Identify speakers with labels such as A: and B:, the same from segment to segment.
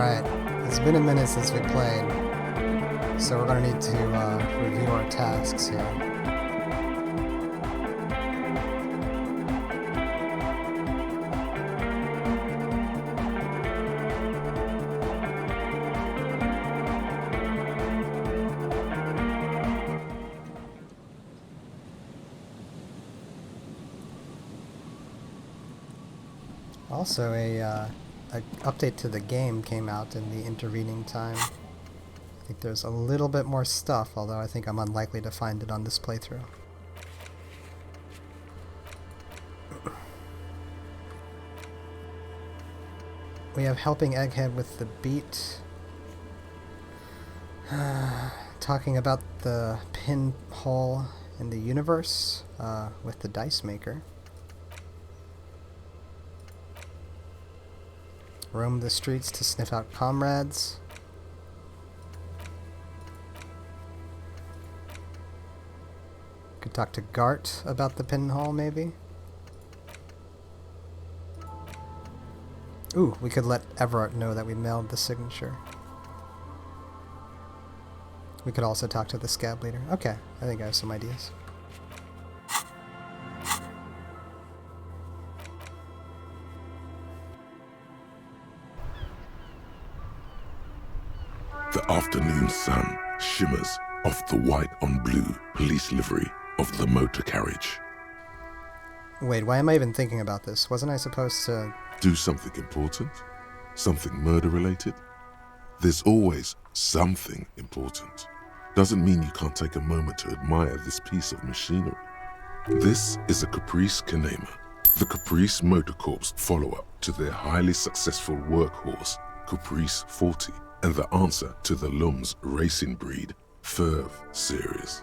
A: Alright, it's been a minute since we played, so we're going to need to review our tasks here. Also, a update to the game came out in the intervening time. I think there's a little bit more stuff, although I think I'm unlikely to find it on this playthrough. We have helping Egghead with the beat. Talking about the pinhole in the universe with the dice maker. Roam the streets to sniff out comrades. Could talk to Gart about the pinhole, maybe? Ooh, we could let Everett know that we mailed the signature. We could also talk to the scab leader. Okay, I think I have some ideas.
B: The afternoon sun shimmers off the white on blue police livery of the motor carriage.
A: Wait, why am I even thinking about this? Wasn't I supposed to...
B: Do something important? Something murder-related? There's always something important. Doesn't mean you can't take a moment to admire this piece of machinery. This is a Caprice Kanema, the Caprice Motor Corps follow-up to their highly successful workhorse, Caprice 40, and the answer to the Lum's racing breed, Ferv series.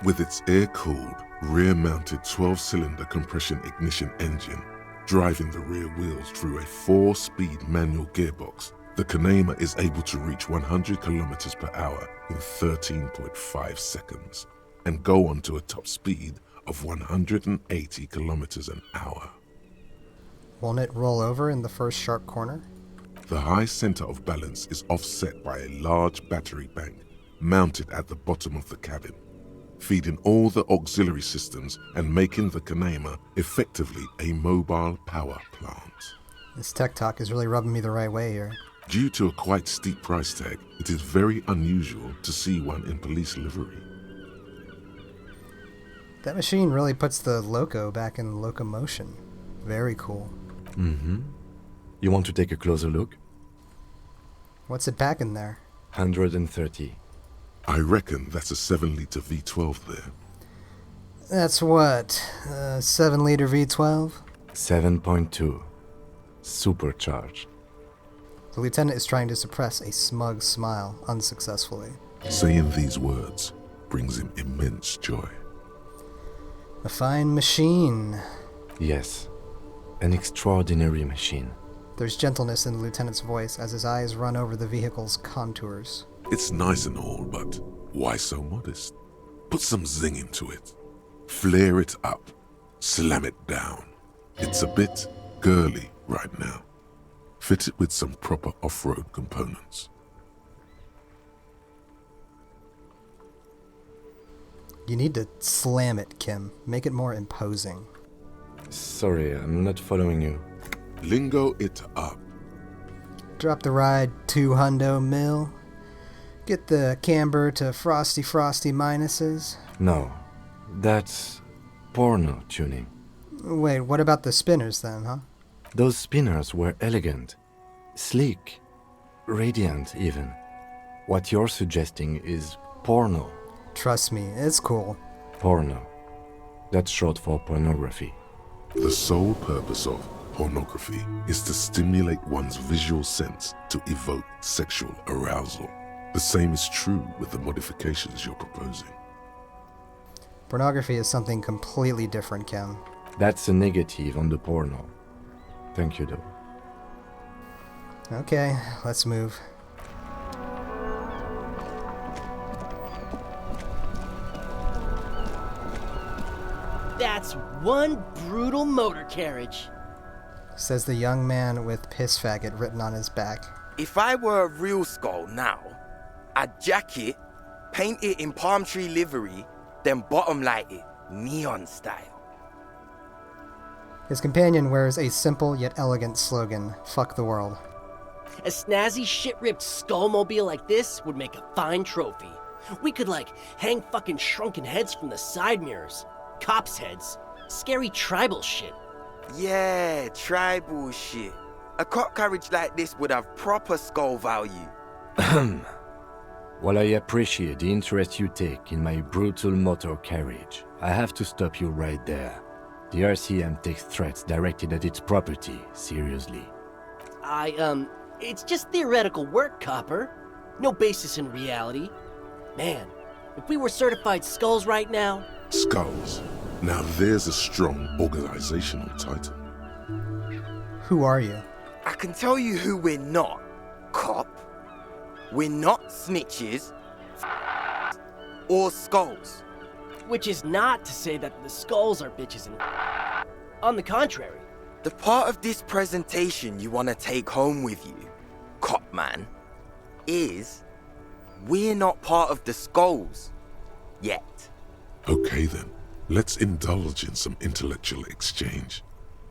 B: With its air-cooled, rear-mounted 12-cylinder compression ignition engine, driving the rear wheels through a 4-speed manual gearbox, the Kanema is able to reach 100 kilometers per hour in 13.5 seconds, and go on to a top speed of 180 kilometers an hour.
A: Won't it roll over in the first sharp corner?
B: The high center of balance is offset by a large battery bank mounted at the bottom of the cabin, feeding all the auxiliary systems and making the Kanema effectively a mobile power plant.
A: This tech talk is really rubbing me the right way here.
B: Due to a quite steep price tag, it is very unusual to see one in police livery.
A: That machine really puts the loco back in locomotion. Very cool.
C: Mm-hmm. You want to take a closer look?
A: What's it packing there?
C: 130.
B: I reckon that's a 7-liter V12 there.
A: That's what? 7-liter V12?
C: 7.2. Supercharged.
A: The lieutenant is trying to suppress a smug smile, unsuccessfully.
B: Saying these words brings him immense joy.
A: A fine machine.
C: Yes. An extraordinary machine.
A: There's gentleness in the lieutenant's voice as his eyes run over the vehicle's contours.
B: It's nice and all, but why so modest? Put some zing into it. Flare it up. Slam it down. It's a bit girly right now. Fit it with some proper off-road components.
A: You need to slam it, Kim. Make it more imposing.
C: Sorry, I'm not following you.
B: Lingo it up.
A: Drop the ride 200 mil. Get the camber to frosty minuses.
C: No, that's porno tuning.
A: Wait, what about the spinners then, huh?
C: Those spinners were elegant, sleek, radiant even. What you're suggesting is porno.
A: Trust me, it's cool.
C: Porno. That's short for pornography.
B: The sole purpose of pornography is to stimulate one's visual sense to evoke sexual arousal. The same is true with the modifications you're proposing.
A: Pornography is something completely different, Kim.
C: That's a negative on the porno. Thank you, though.
A: Okay, let's move.
D: That's one brutal motor carriage.
A: Says the young man with piss faggot written on his back.
E: If I were a real skull now, I'd jack it, paint it in palm tree livery, then bottom light it, neon style.
A: His companion wears a simple yet elegant slogan, "Fuck the world."
D: A snazzy, shit-ripped skullmobile like this would make a fine trophy. We could, hang fucking shrunken heads from the side mirrors. Cops' heads. Scary tribal shit.
E: Yeah, tribal shit. A cop carriage like this would have proper skull value.
C: While I appreciate the interest you take in my brutal motor carriage, I have to stop you right there. The RCM takes threats directed at its property seriously.
D: It's just theoretical work, Copper. No basis in reality. Man, if we were certified skulls right now...
B: Skulls. Now there's a strong organizational title.
A: Who are you?
E: I can tell you who we're not, cop. We're not snitches or skulls.
D: Which is not to say that the skulls are bitches and... On the contrary.
E: The part of this presentation you want to take home with you, cop man, is we're not part of the skulls yet.
B: Okay then, let's indulge in some intellectual exchange.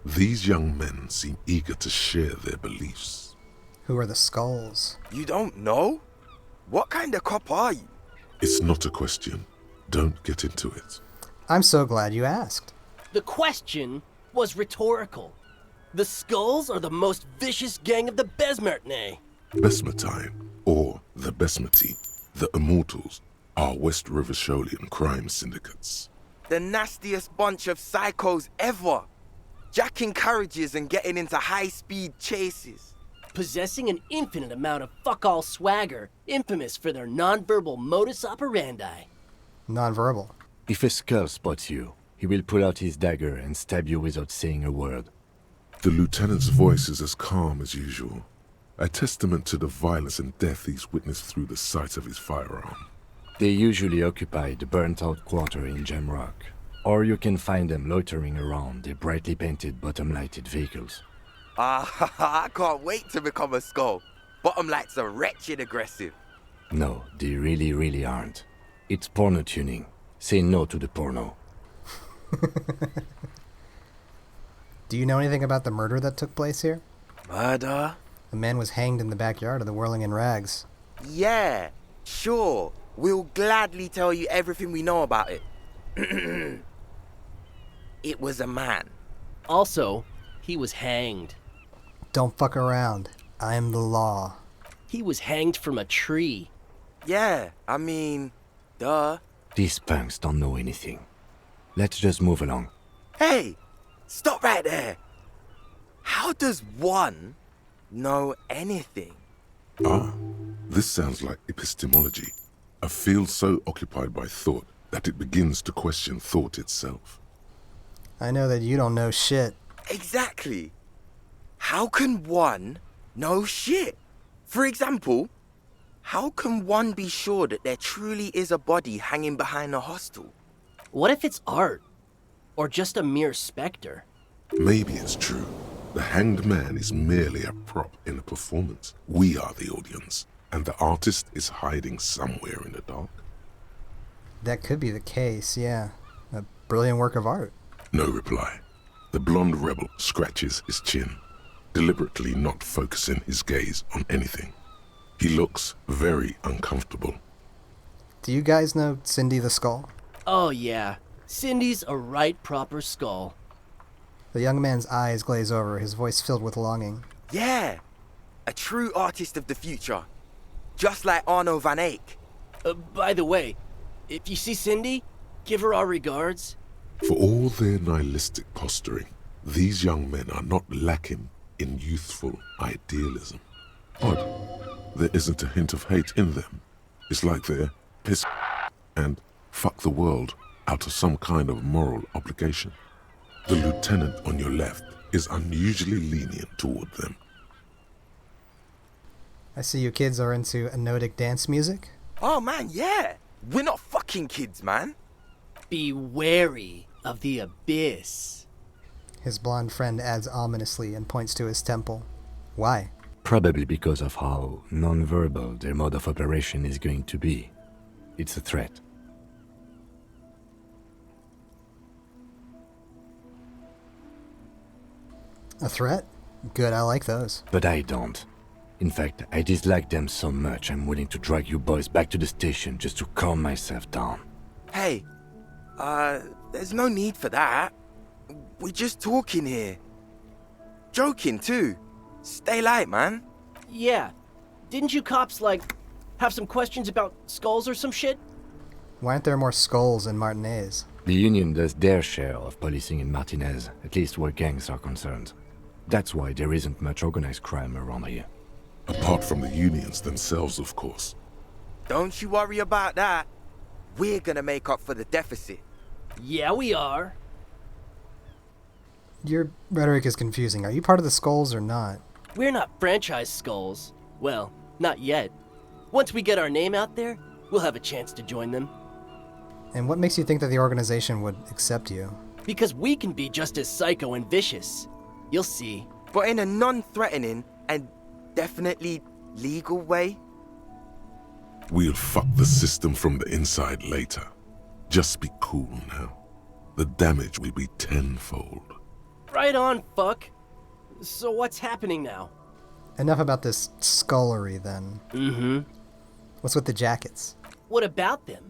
B: These young men seem eager to share their beliefs.
A: Who are the skulls?
E: You don't know? What kind of cop are you?
B: It's not a question. Don't get into it.
A: I'm so glad you asked.
D: The question was rhetorical. The skulls are the most vicious gang of the Besmertne.
B: Besmatine, or the Besmati, the Immortals, are West River Sholian crime syndicates.
E: The nastiest bunch of psychos ever. Jacking carriages and getting into high-speed chases.
D: Possessing an infinite amount of fuck-all swagger, infamous for their non-verbal modus operandi.
A: Nonverbal.
C: If a skull spots you, he will pull out his dagger and stab you without saying a word.
B: The lieutenant's voice is as calm as usual, a testament to the violence and death he's witnessed through the sight of his firearm.
C: They usually occupy the burnt-out quarter in Jamrock, or you can find them loitering around their brightly painted bottom-lighted vehicles.
E: I can't wait to become a skull. Bottom lights are wretched aggressive.
C: No, they really aren't. It's porno tuning. Say no to the porno.
A: Do you know anything about the murder that took place here?
E: Murder?
A: The man was hanged in the backyard of the Whirling in Rags.
E: Yeah, sure. We'll gladly tell you everything we know about it. It was a man.
D: Also, he was hanged.
A: Don't fuck around. I am the law.
D: He was hanged from a tree.
E: Yeah, I mean, duh.
C: These punks don't know anything. Let's just move along.
E: Hey, stop right there. How does one know anything?
B: Ah, this sounds like epistemology, a field so occupied by thought that it begins to question thought itself.
A: I know that you don't know shit.
E: Exactly. How can one know shit? For example, how can one be sure that there truly is a body hanging behind a hostel?
D: What if it's art? Or just a mere specter?
B: Maybe it's true. The hanged man is merely a prop in a performance. We are the audience, and the artist is hiding somewhere in the dark.
A: That could be the case, yeah. A brilliant work of art.
B: No reply. The blonde rebel scratches his chin, deliberately not focusing his gaze on anything. He looks very uncomfortable.
A: Do you guys know Cindy the Skull?
D: Oh yeah, Cindy's a right proper skull.
A: The young man's eyes glaze over, his voice filled with longing.
E: Yeah, a true artist of the future. Just like Arno van Eyck.
D: By the way, if you see Cindy, give her our regards.
B: For all their nihilistic posturing, these young men are not lacking in youthful idealism. Odd, there isn't a hint of hate in them. It's like they're piss and fuck the world out of some kind of moral obligation. The lieutenant on your left is unusually lenient toward them.
A: I see you kids are into anodic dance music.
E: Oh man, yeah. We're not fucking kids, man.
D: Be wary of the abyss.
A: His blonde friend adds ominously and points to his temple. Why?
C: Probably because of how non-verbal their mode of operation is going to be. It's a threat.
A: A threat? Good, I like those.
C: But I don't. In fact, I dislike them so much I'm willing to drag you boys back to the station just to calm myself down.
E: Hey, there's no need for that. We're just talking here. Joking too. Stay light, man.
D: Yeah. Didn't you cops, like, have some questions about skulls or some shit?
A: Why aren't there more skulls in Martinez?
C: The Union does their share of policing in Martinez, at least where gangs are concerned. That's why there isn't much organized crime around here.
B: Apart from the unions themselves, of course.
E: Don't you worry about that. We're gonna make up for the deficit.
D: Yeah, we are.
A: Your rhetoric is confusing. Are you part of the skulls or not?
D: We're not franchise skulls. Well, not yet. Once we get our name out there, we'll have a chance to join them.
A: And what makes you think that the organization would accept you?
D: Because we can be just as psycho and vicious. You'll see.
E: But in a non-threatening and definitely legal way.
B: We'll fuck the system from the inside later. Just be cool now. The damage will be tenfold.
D: Right on, fuck. So what's happening now?
A: Enough about this scullery, then.
D: Mm-hmm.
A: What's with the jackets?
D: What about them?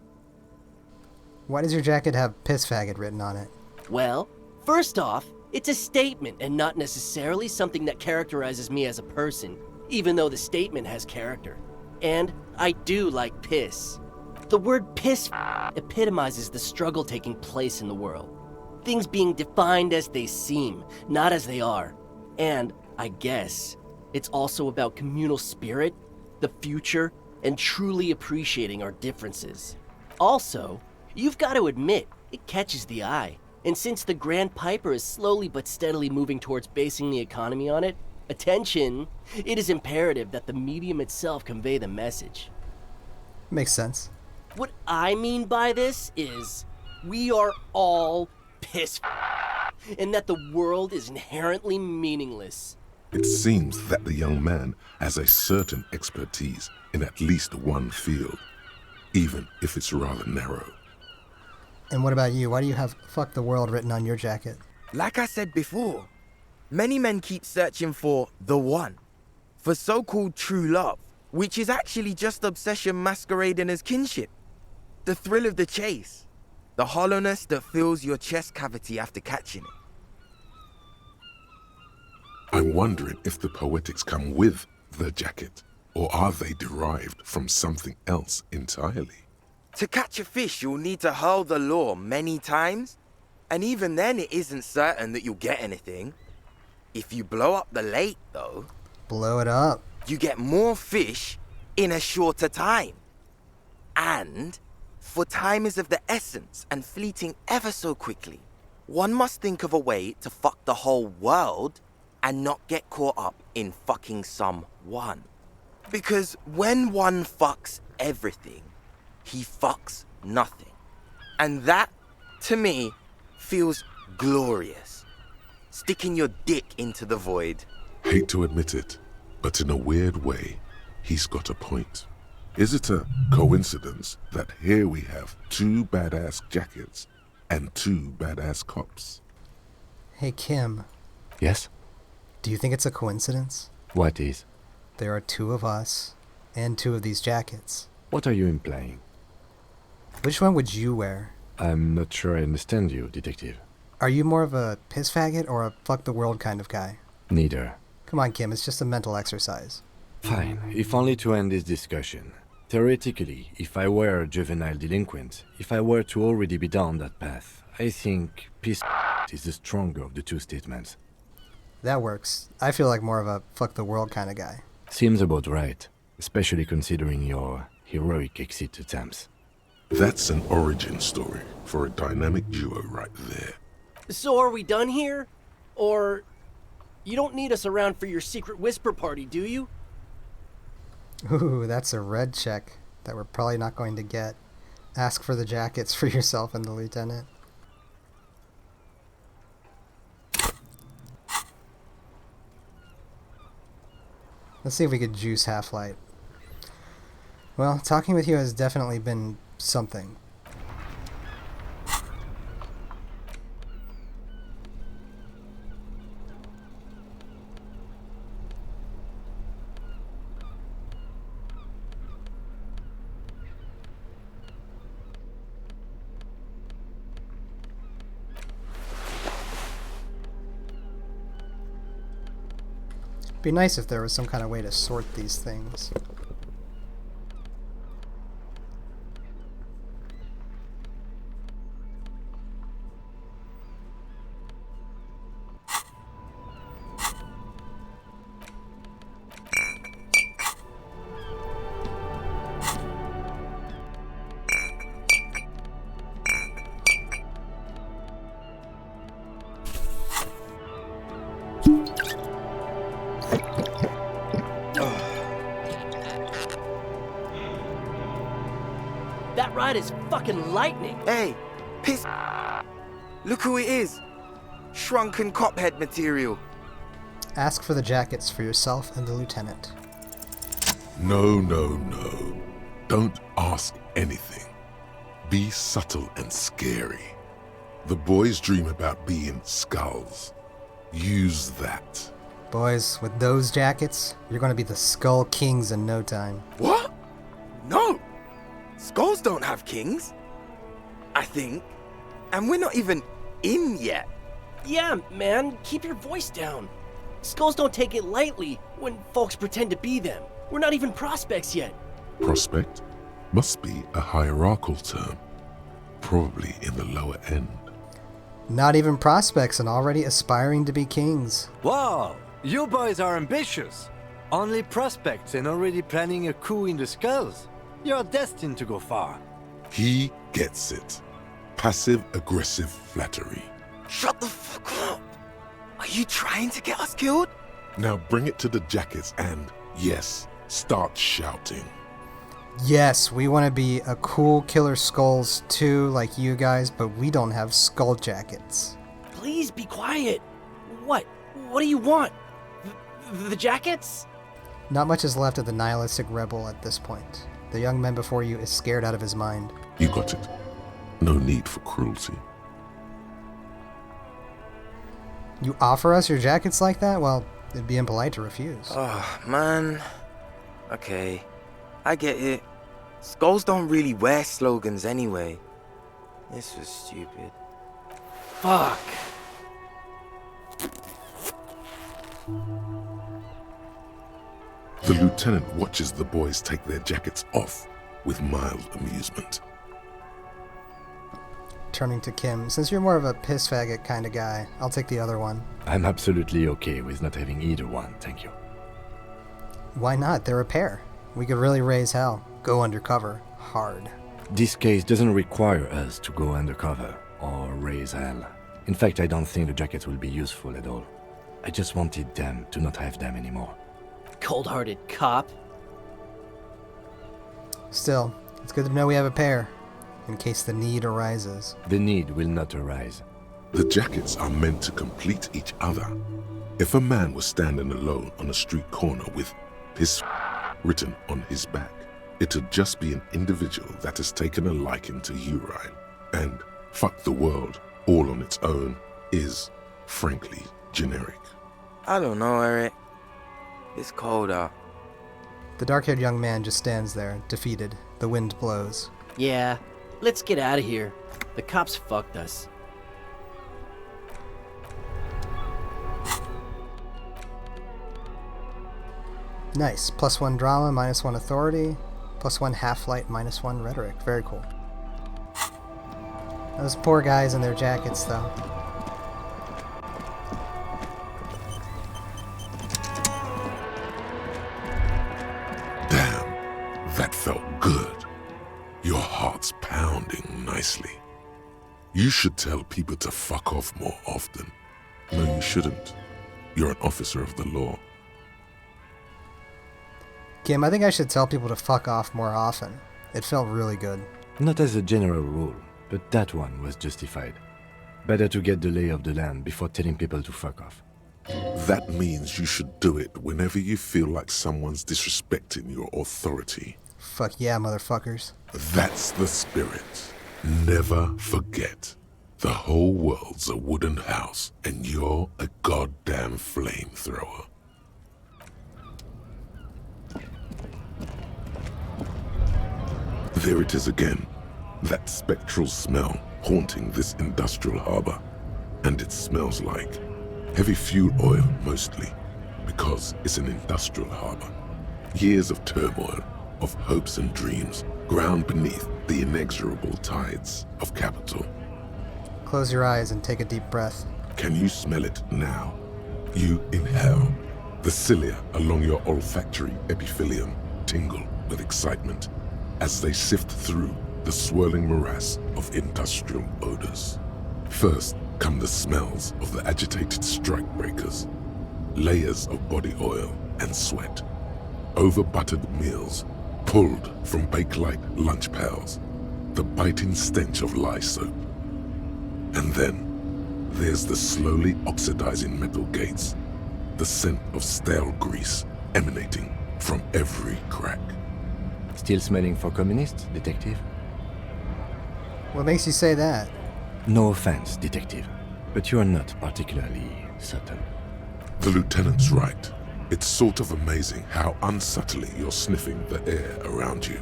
A: Why does your jacket have piss faggot written on it?
D: Well, first off, it's a statement and not necessarily something that characterizes me as a person, even though the statement has character. And I do like piss. The word piss epitomizes the struggle taking place in the world. Things being defined as they seem, not as they are. And, I guess, it's also about communal spirit, the future, and truly appreciating our differences. Also, you've got to admit, it catches the eye. And since the Grand Piper is slowly but steadily moving towards basing the economy on it, attention, it is imperative that the medium itself convey the message.
A: Makes sense.
D: What I mean by this is, we are all piss and that the world is inherently meaningless.
B: It seems that the young man has a certain expertise in at least one field, even if it's rather narrow.
A: And what about you? Why do you have "fuck the world" written on your jacket?
E: Like I said before, many men keep searching for the one, for so-called true love, which is actually just obsession masquerading as kinship. The thrill of the chase, the hollowness that fills your chest cavity after catching it.
B: I'm wondering if the poetics come with the jacket, or are they derived from something else entirely?
E: To catch a fish, you'll need to hurl the lure many times, and even then it isn't certain that you'll get anything. If you blow up the lake, though,
A: Blow it up.
E: you get more fish in a shorter time. And, for time is of the essence and fleeting ever so quickly, one must think of a way to fuck the whole world and not get caught up in fucking someone. Because when one fucks everything, he fucks nothing. And that, to me, feels glorious. Sticking your dick into the void.
B: Hate to admit it, but in a weird way, he's got a point. Is it a coincidence that here we have two badass jackets and two badass cops?
A: Hey, Kim,
C: Yes?
A: do you think it's a coincidence?
C: What is?
A: There are two of us and two of these jackets.
C: What are you implying?
A: Which one would you wear?
C: I'm not sure I understand you, detective.
A: Are you more of a piss faggot or a fuck the world kind of guy?
C: Neither.
A: Come on, Kim, it's just a mental exercise.
C: Fine, if only to end this discussion. Theoretically, if I were a juvenile delinquent, if I were to already be down that path, I think piss is the stronger of the two statements.
A: That works. I feel like more of a fuck the world kind of guy.
C: Seems about right, especially considering your heroic exit attempts.
B: That's an origin story for a dynamic duo right there.
D: So are we done here? Or you don't need us around for your secret whisper party, do you?
A: Ooh, that's a red check that we're probably not going to get. Ask for the jackets for yourself and the lieutenant. Let's see if we could juice Half-Light. Well, talking with you has definitely been something. Be nice if there was some kind of way to sort these things.
D: That ride is fucking lightning.
E: Hey, piss. Look who it is. Shrunken cophead material.
A: Ask for the jackets for yourself and the lieutenant.
B: No, no, no. Don't ask anything. Be subtle and scary. The boys dream about being skulls. Use that.
A: Boys, with those jackets, you're gonna be the Skull Kings in no time.
E: What? No! Skulls don't have kings. I think. And we're not even in yet.
D: Yeah, man, keep your voice down. Skulls don't take it lightly when folks pretend to be them. We're not even prospects yet.
B: Prospect must be a hierarchical term. Probably in the lower end.
A: Not even prospects and already aspiring to be kings.
C: Wow, you boys are ambitious. Only prospects and already planning a coup in the skulls. You're destined to go far.
B: He gets it. Passive-aggressive flattery.
E: Shut the fuck up. Are you trying to get us killed?
B: Now bring it to the jackets and, yes, start shouting.
A: Yes, we want to be a cool Killer Skulls too, like you guys, but we don't have skull jackets.
D: Please be quiet. What? What do you want? The jackets?
A: Not much is left of the nihilistic rebel at this point. The young man before you is scared out of his mind.
B: You got it. No need for cruelty.
A: You offer us your jackets like that? Well, it'd be impolite to refuse.
E: Oh, man. Okay. I get it. Skulls don't really wear slogans anyway. This was stupid.
D: Fuck.
B: The lieutenant watches the boys take their jackets off with mild amusement.
A: Turning to Kim, since you're more of a piss faggot kind of guy, I'll take the other one.
C: I'm absolutely okay with not having either one, thank you.
A: Why not? They're a pair. We could really raise hell. Go undercover. Hard.
C: This case doesn't require us to go undercover or raise hell. In fact, I don't think the jackets will be useful at all. I just wanted them to not have them anymore.
D: Cold-hearted cop.
A: Still, it's good to know we have a pair, in case the need arises.
C: The need will not arise.
B: The jackets are meant to complete each other. If a man was standing alone on a street corner with his written on his back, it'd just be an individual that has taken a liking to urine. And fuck the world, all on its own, is, frankly, generic.
E: I don't know, Eric. It's cold out.
A: The dark-haired young man just stands there, defeated. The wind blows.
D: Yeah, let's get out of here. The cops fucked us.
A: Nice. +1 drama, -1 authority, +1 half-light, -1 rhetoric. Very cool. Those poor guys in their jackets, though.
B: Damn, that felt good. Your heart's pounding nicely. You should tell people to fuck off more often. No, you shouldn't. You're an officer of the law.
A: Kim, I think I should tell people to fuck off more often. It felt really good.
C: Not as a general rule, but that one was justified. Better to get the lay of the land before telling people to fuck off.
B: That means you should do it whenever you feel like someone's disrespecting your authority.
A: Fuck yeah, motherfuckers.
B: That's the spirit. Never forget. The whole world's a wooden house, and you're a goddamn flamethrower. There it is again. That spectral smell haunting this industrial harbor. And it smells like heavy fuel oil, mostly, because it's an industrial harbor. Years of turmoil, of hopes and dreams, ground beneath the inexorable tides of capital.
A: Close your eyes and take a deep breath.
B: Can you smell it now? You inhale. The cilia along your olfactory epithelium tingle with excitement as they sift through the swirling morass of industrial odors. First come the smells of the agitated strikebreakers, layers of body oil and sweat, over-buttered meals pulled from bake-like lunch pails, the biting stench of lye soap. And then there's the slowly oxidizing metal gates, the scent of stale grease emanating from every crack.
C: Still smelling for communists, detective?
A: What makes you say that?
C: No offense, detective, but you are not particularly subtle.
B: The lieutenant's right. It's sort of amazing how unsubtly you're sniffing the air around you.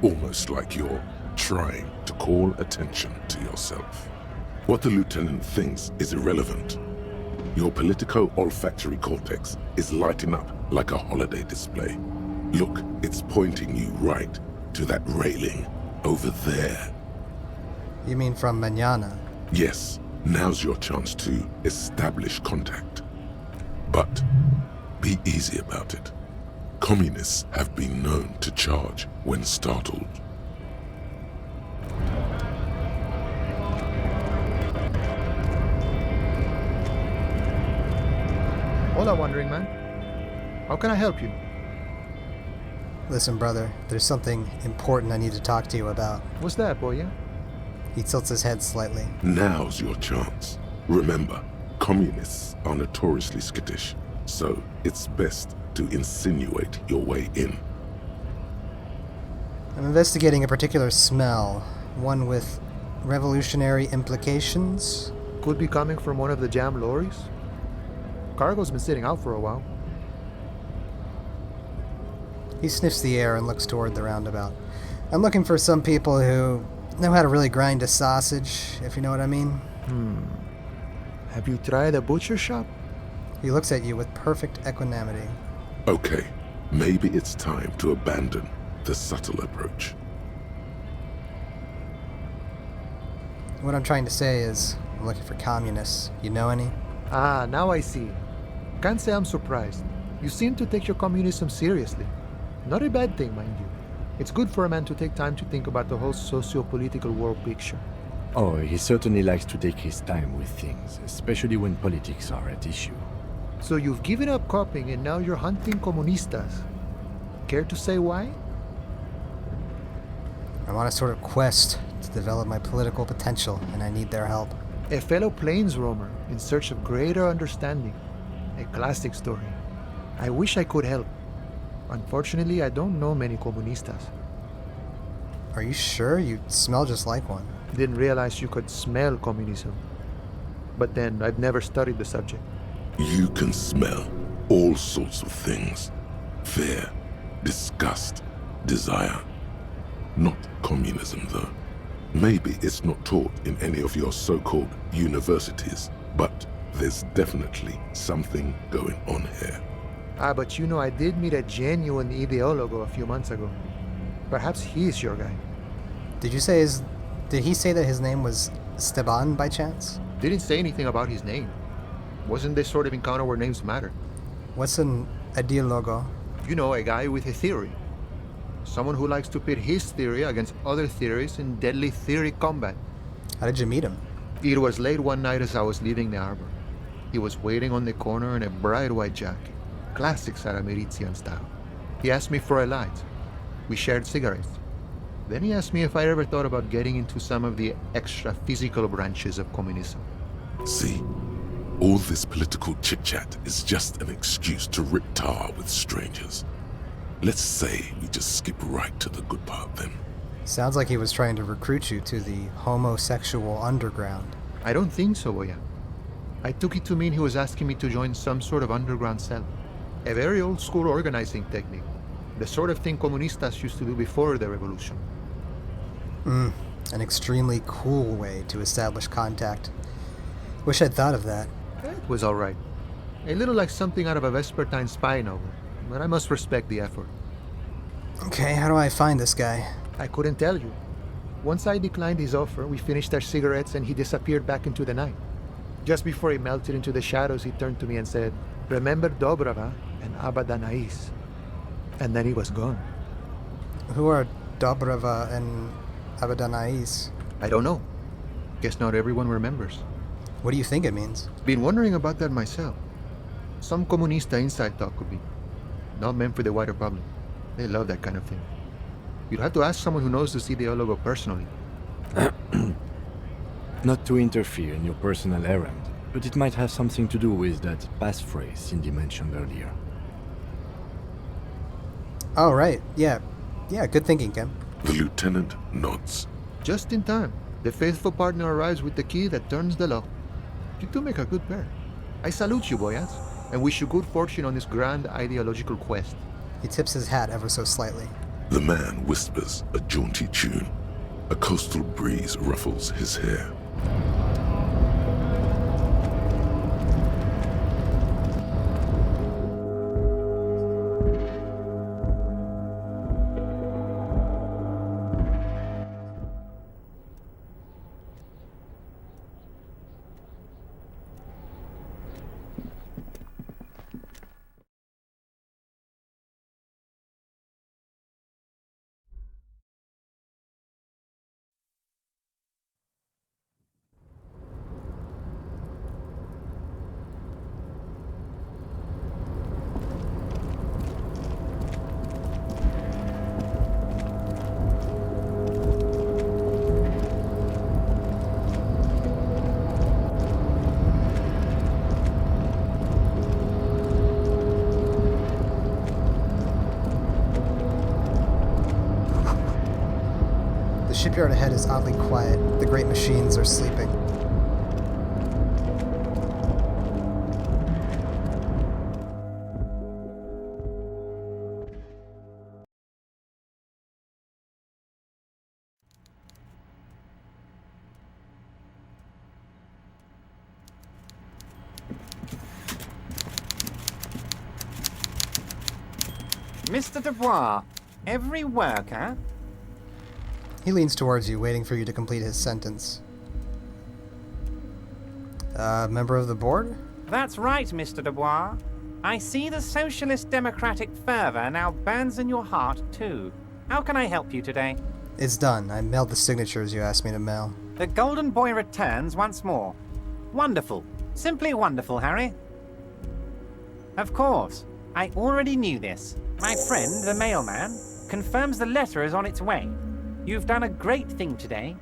B: Almost like you're trying to call attention to yourself. What the lieutenant thinks is irrelevant. Your politico-olfactory cortex is lighting up like a holiday display. Look, it's pointing you right to that railing over there.
A: You mean from mañana?
B: Yes, now's your chance to establish contact. But be easy about it. Communists have been known to charge when startled.
F: Hola, Wandering Man. How can I help you?
A: Listen, brother, there's something important I need to talk to you about.
F: What's that, boy?
A: He tilts his head slightly.
B: Now's your chance. Remember, communists are notoriously skittish, so it's best to insinuate your way in.
A: I'm investigating a particular smell, one with revolutionary implications.
F: Could be coming from one of the jam lorries. Cargo's been sitting out for a while.
A: He sniffs the air and looks toward the roundabout. I'm looking for some people who know how to really grind a sausage, if you know what I mean.
F: Have you tried a butcher shop?
A: He looks at you with perfect equanimity.
B: Okay, maybe it's time to abandon the subtle approach.
A: What I'm trying to say is, I'm looking for communists. You know any?
F: Ah, now I see. Can't say I'm surprised. You seem to take your communism seriously. Not a bad thing, mind you. It's good for a man to take time to think about the whole socio-political world picture.
C: Oh, he certainly likes to take his time with things, especially when politics are at issue.
F: So you've given up copying and now you're hunting comunistas. Care to say why?
A: I'm on a sort of quest to develop my political potential, and I need their help.
F: A fellow plains roamer in search of greater understanding. A classic story. I wish I could help. Unfortunately, I don't know many comunistas.
A: Are you sure? You smell just like one.
F: Didn't realize you could smell communism. But then, I've never studied the subject.
B: You can smell all sorts of things. Fear, disgust, desire. Not communism, though. Maybe it's not taught in any of your so-called universities, but there's definitely something going on here.
F: Ah, but you know, I did meet a genuine ideologo a few months ago. Perhaps he's your guy.
A: Did he say that his name was Esteban by chance?
F: Didn't say anything about his name. Wasn't this sort of encounter where names matter?
A: What's an ideologo?
F: You know, a guy with a theory. Someone who likes to pit his theory against other theories in deadly theory combat.
A: How did you meet him?
F: It was late one night as I was leaving the harbor. He was waiting on the corner in a bright white jacket. Classic Saramerizian style. He asked me for a light. We shared cigarettes. Then he asked me if I ever thought about getting into some of the extra physical branches of communism.
B: See, All this political chit-chat is just an excuse to rip tar with strangers. Let's say we just skip right to the good part then.
A: Sounds like he was trying to recruit you to the homosexual underground.
F: I don't think so, Boyan. I took it to mean he was asking me to join some sort of underground cell. A very old-school organizing technique. The sort of thing comunistas used to do before the revolution.
A: An extremely cool way to establish contact. Wish I'd thought of that.
F: It was alright. A little like something out of a Vespertine spy novel, but I must respect the effort.
A: Okay, how do I find this guy?
F: I couldn't tell you. Once I declined his offer, we finished our cigarettes and he disappeared back into the night. Just before he melted into the shadows, he turned to me and said, "Remember Dobrava and Abadanais." And then he was gone.
A: Who are Dobrava and Abadanais?
F: I don't know. Guess not everyone remembers.
A: What do you think it means?
F: Been wondering about that myself. Some comunista inside talk could be. Not meant for the wider public. They love that kind of thing. You'd have to ask someone who knows the ideologo personally.
C: Not to interfere in your personal errand, but it might have something to do with that passphrase Cindy mentioned earlier.
A: Oh, right. Yeah, good thinking, Kim.
B: The lieutenant nods.
F: Just in time, the faithful partner arrives with the key that turns the lock. You two make a good pair. I salute you, Boyas, and wish you good fortune on this grand ideological quest.
A: He tips his hat ever so slightly.
B: The man whispers a jaunty tune. A coastal breeze ruffles his hair.
A: The shipyard ahead is oddly quiet. The great machines are sleeping.
G: Mr. Dubois, every worker?
A: He leans towards you, waiting for you to complete his sentence. Member of the board?
G: That's right, Mr. Dubois. I see the socialist democratic fervor now burns in your heart, too. How can I help you today?
A: It's done. I mailed the signatures you asked me to mail.
G: The Golden Boy returns once more. Wonderful. Simply wonderful, Harry. Of course. I already knew this. My friend, the mailman, confirms the letter is on its way. You've done a great thing today.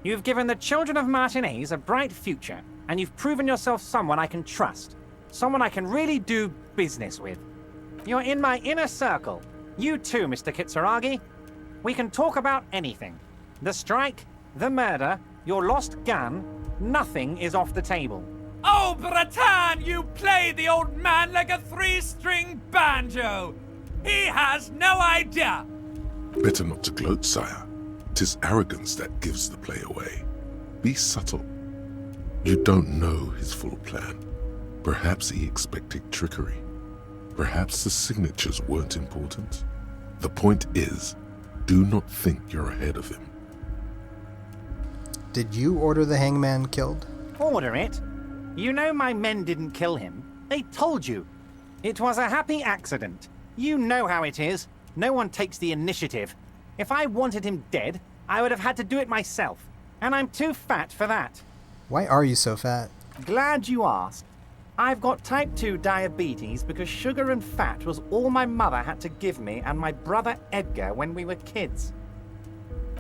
G: You've given the children of Martinez a bright future, and you've proven yourself someone I can trust. Someone I can really do business with. You're in my inner circle. You too, Mr. Kitsuragi. We can talk about anything. The strike, the murder, your lost gun, nothing is off the table.
H: Oh, Bratan, you play the old man like a three-string banjo. He has no idea.
B: Better not to gloat, sire. 'Tis arrogance that gives the play away. Be subtle. You don't know his full plan. Perhaps he expected trickery. Perhaps the signatures weren't important. The point is, do not think you're ahead of him.
A: Did you order the hangman killed?
G: Order it? You know my men didn't kill him. They told you. It was a happy accident. You know how it is. No one takes the initiative. If I wanted him dead, I would have had to do it myself. And I'm too fat for that.
A: Why are you so fat?
G: Glad you asked. I've got type 2 diabetes because sugar and fat was all my mother had to give me and my brother Edgar when we were kids.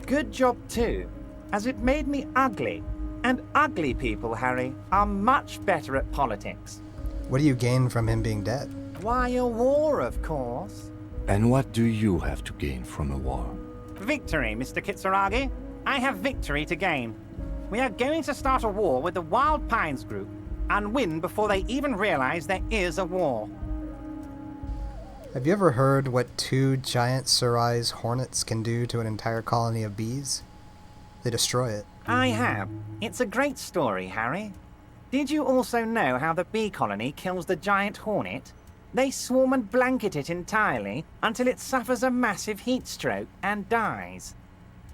G: Good job too, as it made me ugly. And ugly people, Harry, are much better at politics.
A: What do you gain from him being dead?
G: Why, a war, of course.
C: And what do you have to gain from a war?
G: Victory, Mr. Kitsuragi. I have victory to gain. We are going to start a war with the Wild Pines group and win before they even realize there is a war.
A: Have you ever heard what 2 giant Surai's hornets can do to an entire colony of bees? They destroy it.
G: I have. It's a great story, Harry. Did you also know how the bee colony kills the giant hornet? They swarm and blanket it entirely until it suffers a massive heat stroke and dies.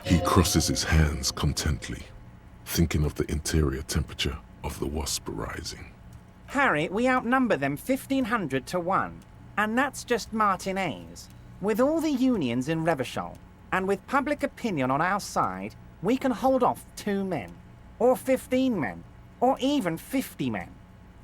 B: He crosses his hands contently, thinking of the interior temperature of the wasp rising.
G: Harry, we outnumber them 1,500 to 1, and that's just Martinez. With all the unions in Revachol, and with public opinion on our side, we can hold off 2 men, or 15 men, or even 50 men.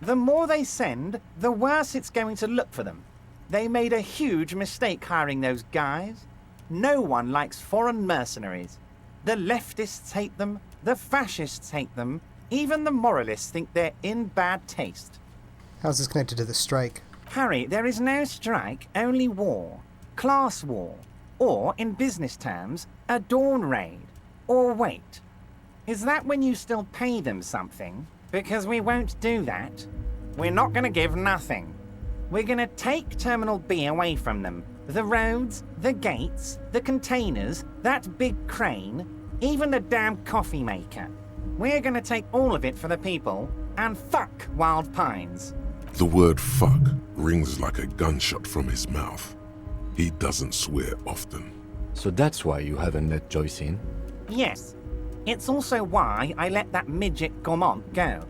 G: The more they send, the worse it's going to look for them. They made a huge mistake hiring those guys. No one likes foreign mercenaries. The leftists hate them, the fascists hate them, even the moralists think they're in bad taste.
A: How's this connected to the strike?
G: Harry, there is no strike, only war. Class war. Or, in business terms, a dawn raid. Or wait. Is that when you still pay them something? Because we won't do that. We're not going to give nothing. We're going to take Terminal B away from them. The roads, the gates, the containers, that big crane, even the damn coffee maker. We're going to take all of it for the people, and fuck Wild Pines.
B: The word fuck rings like a gunshot from his mouth. He doesn't swear often.
C: So that's why you haven't let Joyce in?
G: Yes. It's also why I let that midget Gaumont go.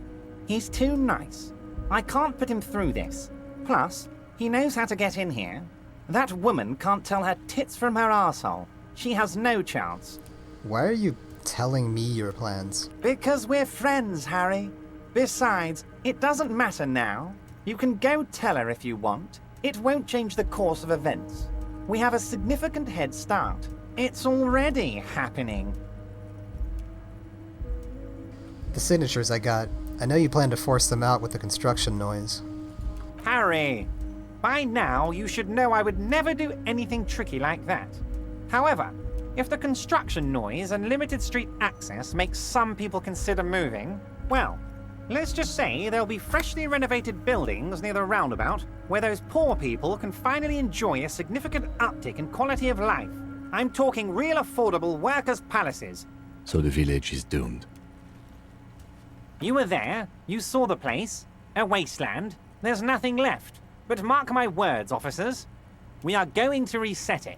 G: He's too nice. I can't put him through this. Plus, he knows how to get in here. That woman can't tell her tits from her arsehole. She has no chance.
A: Why are you telling me your plans?
G: Because we're friends, Harry. Besides, it doesn't matter now. You can go tell her if you want. It won't change the course of events. We have a significant head start. It's already happening.
A: The signatures I got. I know you plan to force them out with the construction noise.
G: Harry, by now you should know I would never do anything tricky like that. However, if the construction noise and limited street access makes some people consider moving, well, let's just say there'll be freshly renovated buildings near the roundabout where those poor people can finally enjoy a significant uptick in quality of life. I'm talking real affordable workers' palaces.
C: So the village is doomed.
G: You were there, you saw the place, a wasteland. There's nothing left. But mark my words, officers. We are going to reset it.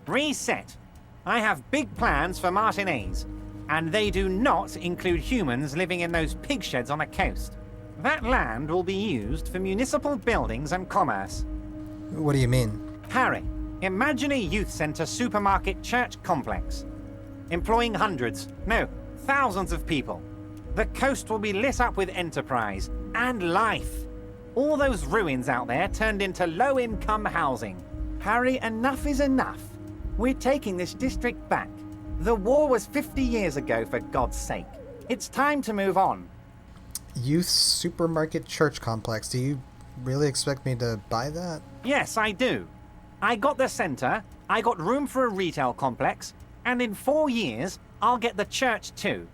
G: Reset. I have big plans for Martinez, and they do not include humans living in those pig sheds on the coast. That land will be used for municipal buildings and commerce.
A: What do you mean?
G: Harry, imagine a youth center supermarket church complex, employing hundreds, no, thousands of people. The coast will be lit up with enterprise and life. All those ruins out there turned into low-income housing. Harry, enough is enough. We're taking this district back. The war was 50 years ago, for God's sake. It's time to move on.
A: Youth supermarket church complex. Do you really expect me to buy that?
G: Yes, I do. I got the center, I got room for a retail complex, and in 4 years, I'll get the church too.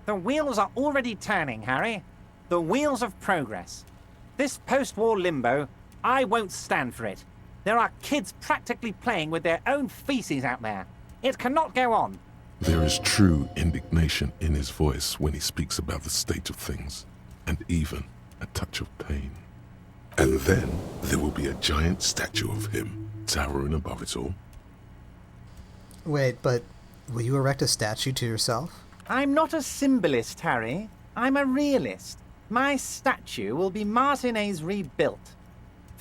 G: The wheels are already turning, Harry. The wheels of progress. This post-war limbo, I won't stand for it. There are kids practically playing with their own feces out there. It cannot go on.
B: There is true indignation in his voice when he speaks about the state of things, and even a touch of pain. And then there will be a giant statue of him towering above it all.
A: Wait, but will you erect a statue to yourself?
G: I'm not a symbolist, Harry. I'm a realist. My statue will be Martinez rebuilt.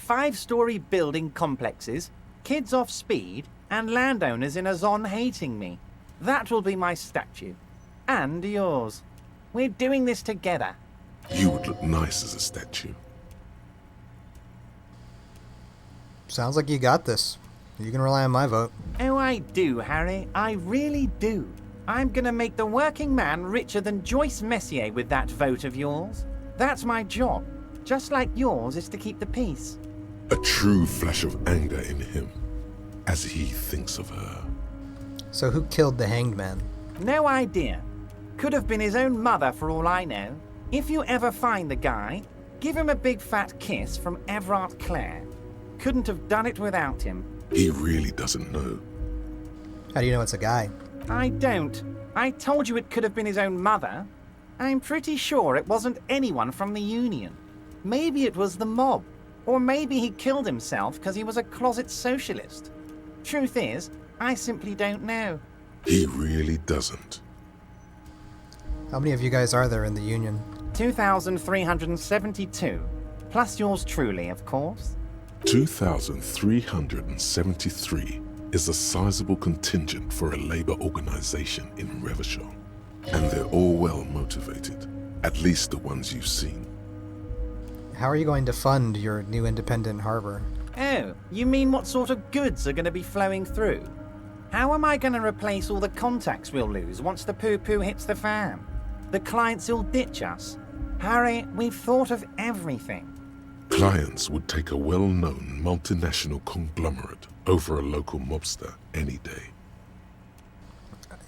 G: 5-story building complexes, kids off speed, and landowners in Azon hating me. That will be my statue. And yours. We're doing this together.
B: You would look nice as a statue.
A: Sounds like you got this. You can rely on my vote.
G: Oh, I do, Harry. I really do. I'm gonna make the working man richer than Joyce Messier with that vote of yours. That's my job. Just like yours is to keep the peace.
B: A true flash of anger in him as he thinks of her.
A: So who killed the hanged man?
G: No idea. Could have been his own mother for all I know. If you ever find the guy, give him a big fat kiss from Everard Clare. Couldn't have done it without him.
B: He really doesn't know.
A: How do you know it's a guy?
G: I don't. I told you it could have been his own mother. I'm pretty sure it wasn't anyone from the Union. Maybe it was the mob. Or maybe he killed himself because he was a closet socialist. Truth is, I simply don't know.
B: He really doesn't.
A: How many of you guys are there in the Union?
G: 2,372. Plus yours truly, of course.
B: 2,373 is a sizable contingent for a labor organization in Revachol. And they're all well motivated, at least the ones you've seen.
A: How are you going to fund your new independent harbor?
G: Oh, you mean what sort of goods are going to be flowing through? How am I going to replace all the contacts we'll lose once the poo-poo hits the fan? The clients who'll ditch us? Harry, we've thought of everything.
B: Clients would take a well-known multinational conglomerate over a local mobster any day.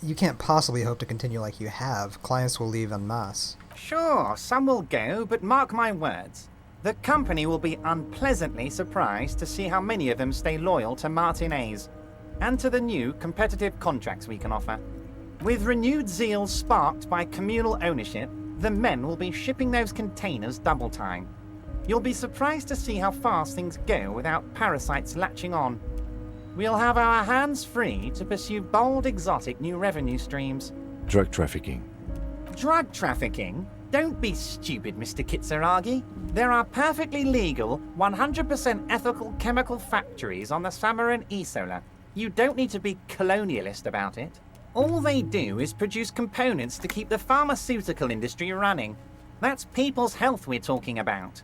A: You can't possibly hope to continue like you have. Clients will leave en masse.
G: Sure, some will go, but mark my words. The company will be unpleasantly surprised to see how many of them stay loyal to Martinez and to the new competitive contracts we can offer. With renewed zeal sparked by communal ownership, the men will be shipping those containers double time. You'll be surprised to see how fast things go without parasites latching on. We'll have our hands free to pursue bold, exotic new revenue streams.
C: Drug trafficking.
G: Drug trafficking? Don't be stupid, Mr. Kitsuragi. There are perfectly legal, 100% ethical chemical factories on the Samaran Isola. You don't need to be colonialist about it. All they do is produce components to keep the pharmaceutical industry running. That's people's health we're talking about.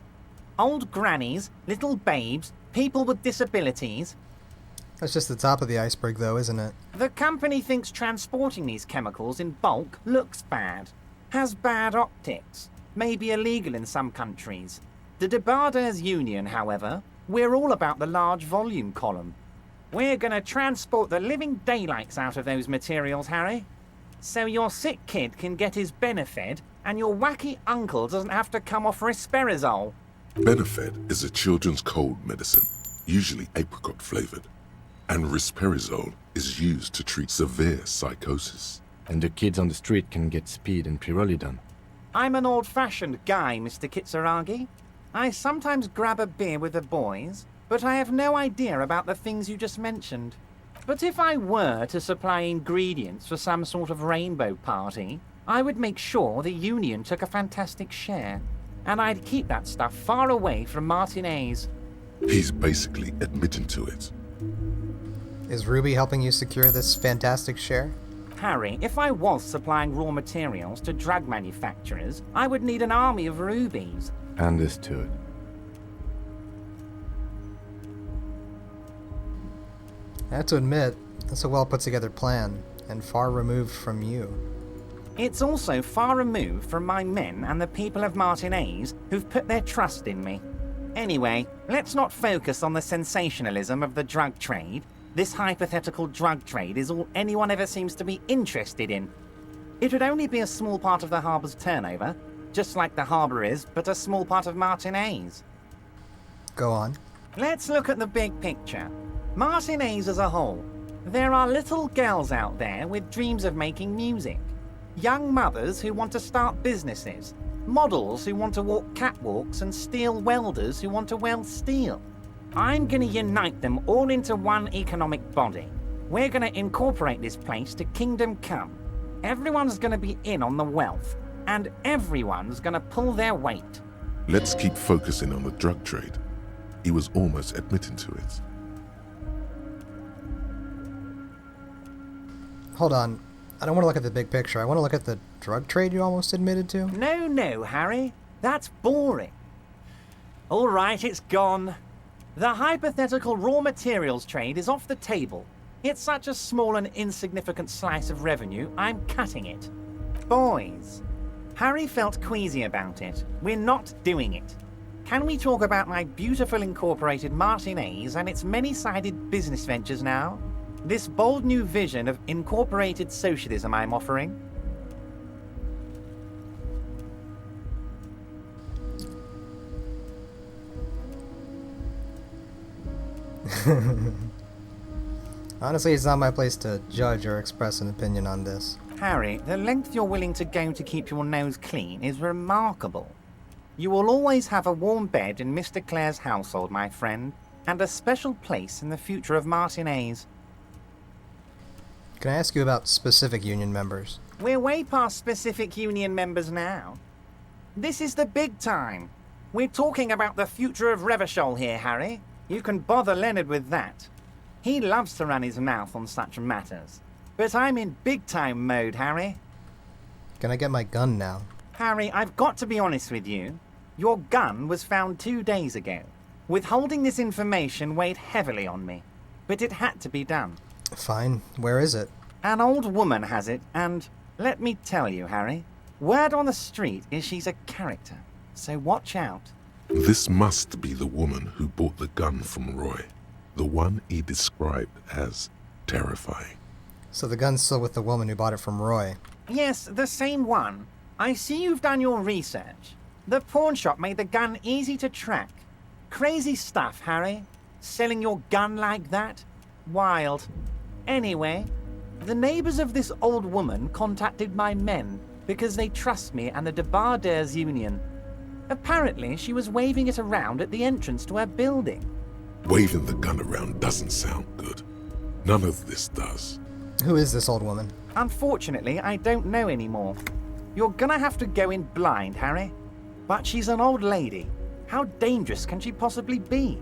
G: Old grannies, little babes, people with disabilities.
A: That's just the top of the iceberg, though, isn't it?
G: The company thinks transporting these chemicals in bulk looks bad, has bad optics, may be illegal in some countries. The Debarders Union, however, we're all about the large volume column. We're gonna transport the living daylights out of those materials, Harry. So your sick kid can get his Benefed and your wacky uncle doesn't have to come off risperidone.
B: Benefed is a children's cold medicine, usually apricot flavored, and risperidone is used to treat severe psychosis.
C: And the kids on the street can get speed and pyrrolidone.
G: I'm an old-fashioned guy, Mr. Kitsuragi. I sometimes grab a beer with the boys, but I have no idea about the things you just mentioned. But if I were to supply ingredients for some sort of rainbow party, I would make sure the Union took a fantastic share. And I'd keep that stuff far away from Martinez.
B: He's basically admitting to it.
A: Is Ruby helping you secure this fantastic share?
G: Harry, if I was supplying raw materials to drug manufacturers, I would need an army of rubies.
C: Understood.
A: I have to admit, that's a well put together plan, and far removed from you.
G: It's also far removed from my men and the people of Martinez who've put their trust in me. Anyway, let's not focus on the sensationalism of the drug trade. This hypothetical drug trade is all anyone ever seems to be interested in. It would only be a small part of the harbor's turnover, just like the harbor is, but a small part of Martinez.
A: Go on.
G: Let's look at the big picture. Martinez as a whole. There are little girls out there with dreams of making music. Young mothers who want to start businesses. Models who want to walk catwalks and steel welders who want to weld steel. I'm going to unite them all into one economic body. We're going to incorporate this place to Kingdom Come. Everyone's going to be in on the wealth, and everyone's going to pull their weight.
B: Let's keep focusing on the drug trade. He was almost admitting to it.
A: Hold on. I don't want to look at the big picture. I want to look at the drug trade you almost admitted to.
G: No, Harry. That's boring. All right, it's gone. The hypothetical raw materials trade is off the table. It's such a small and insignificant slice of revenue, I'm cutting it. Boys, Harry felt queasy about it. We're not doing it. Can we talk about my beautiful incorporated Martinez and its many-sided business ventures now? This bold new vision of incorporated socialism I'm offering?
A: Honestly, it's not my place to judge or express an opinion on this.
G: Harry, the length you're willing to go to keep your nose clean is remarkable. You will always have a warm bed in Mr. Clare's household, my friend, and a special place in the future of Martinez.
A: Can I ask you about specific union members?
G: We're way past specific union members now. This is the big time. We're talking about the future of Revachol here, Harry. You can bother Leonard with that. He loves to run his mouth on such matters. But I'm in big-time mode, Harry.
A: Can I get my gun now?
G: Harry, I've got to be honest with you. Your gun was found 2 days ago. Withholding this information weighed heavily on me. But it had to be done.
A: Fine. Where is it?
G: An old woman has it, and let me tell you, Harry, word on the street is she's a character. So watch out.
B: This must be the woman who bought the gun from Roy. The one he described as terrifying.
A: So the gun's still with the woman who bought it from Roy.
G: Yes, the same one. I see you've done your research. The pawn shop made the gun easy to track. Crazy stuff, Harry. Selling your gun like that? Wild. Anyway, the neighbors of this old woman contacted my men because they trust me and the Debarders Union. Apparently, she was waving it around at the entrance to her building.
B: Waving the gun around doesn't sound good. None of this does.
A: Who is this old woman?
G: Unfortunately, I don't know anymore. You're gonna have to go in blind, Harry. But she's an old lady. How dangerous can she possibly be?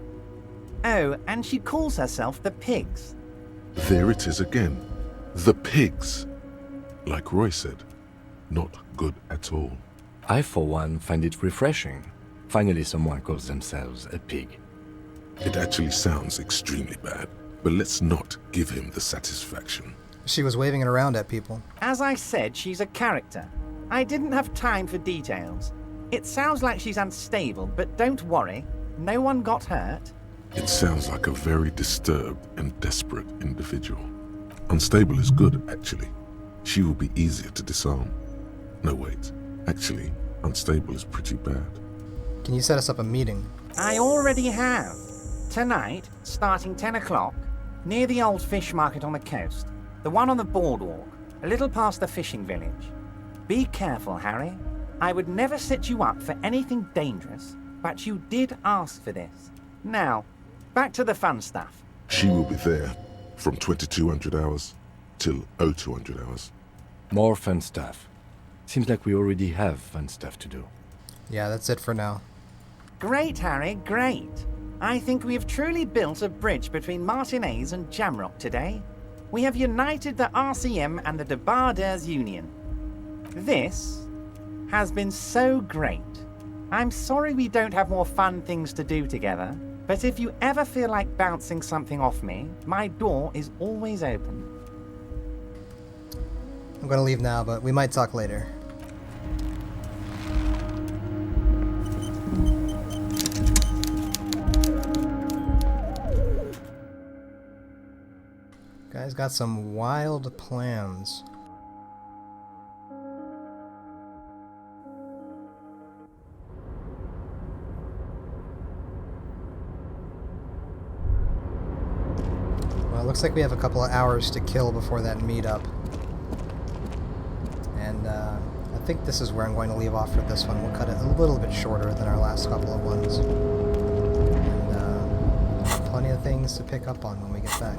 G: Oh, and she calls herself the Pigs.
B: There it is again. The pigs. Like Roy said, not good at all.
C: I, for one, find it refreshing. Finally, someone calls themselves a pig.
B: It actually sounds extremely bad, but let's not give him the satisfaction.
A: She was waving it around at people.
G: As I said, she's a character. I didn't have time for details. It sounds like she's unstable, but don't worry. No one got hurt.
B: It sounds like a very disturbed and desperate individual. Unstable is good, actually. She will be easier to disarm. No, wait. Actually, unstable is pretty bad.
A: Can you set us up a meeting?
G: I already have. Tonight, starting 10 o'clock, near the old fish market on the coast. The one on the boardwalk, a little past the fishing village. Be careful, Harry. I would never set you up for anything dangerous, but you did ask for this. Now, back to the fun stuff.
B: She will be there from 2200 hours till 0200 hours.
C: More fun stuff. Seems like we already have fun stuff to do.
A: Yeah, that's it for now.
G: Great, Harry, great. I think we have truly built a bridge between Martinez and Jamrock today. We have united the RCM and the Debarders Union. This has been so great. I'm sorry we don't have more fun things to do together, but if you ever feel like bouncing something off me, my door is always open.
A: I'm gonna leave now, but we might talk later. Guy's got some wild plans. Well, it looks like we have a couple of hours to kill before that meetup. And I think this is where I'm going to leave off for this one. We'll cut it a little bit shorter than our last couple of ones. And plenty of things to pick up on when we get back.